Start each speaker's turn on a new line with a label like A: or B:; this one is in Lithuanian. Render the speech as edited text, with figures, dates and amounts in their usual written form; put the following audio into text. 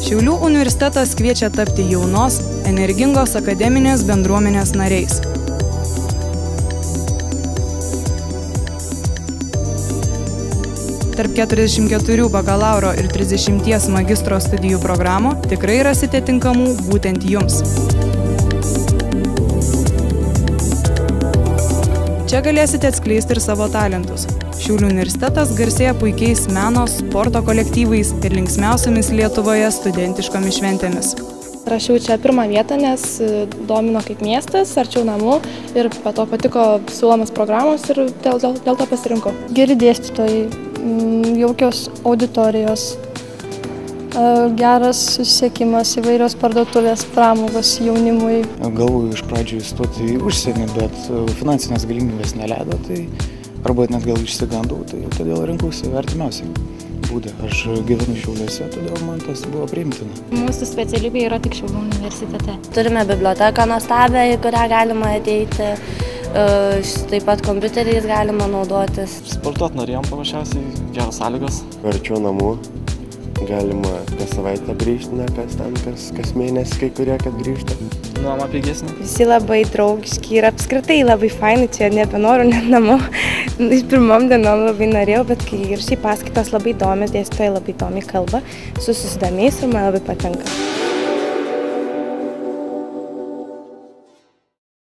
A: Šiaulių universitetas kviečia tapti jaunos, energingos akademinės bendruomenės nariais. Tarp 44 bakalauro ir 30 magistro studijų programų tikrai rasite tinkamų būtent jums. Čia galėsite atskleisti ir savo talentus. Šiaulių universitetas garsėja puikiais meno, sporto kolektyvais ir linksmiausiamis Lietuvoje studentiškomis šventėmis.
B: Rašiau čia pirmą vietą, nes domino kaip miestas, arčiau namų ir po to patiko siūlomas programos ir dėl to pasirinkau.
C: Geri dėstytojai, jaukios auditorijos, geras susisiekimas, įvairios parduotuvės, pramogos jaunimui.
D: Galvojau iš pradžių įstoti į užsienį, bet finansinės galimybės neleido, tai arba net gal išsigandau, tai todėl rinkausi artimiausiai būdą. Aš gyvenu Šiauliuose, todėl man tas buvo priimtina.
E: Mūsų specialybė yra tik Šiaulių universitete.
F: Turime biblioteką nuostabią, į kurią galima ateiti. Taip pat kompiuteriais galima naudotis.
G: Sportuoti norėjom paprasčiausiai, geros sąlygos.
H: Arčiau namų, galima kas savaitę grįžti, ne kas mėnesį kai kurie, kad grįžta.
G: Nuoma pigesnė.
I: Visi labai draugiški ir apskritai labai faini, čia nebenoriu net namo. Iš pirmom dienom labai norėjau, bet kai ir šiaip paskaitos labai įdomios, dėstytojai labai įdomiai kalba, susidomėjus ir man labai patinka.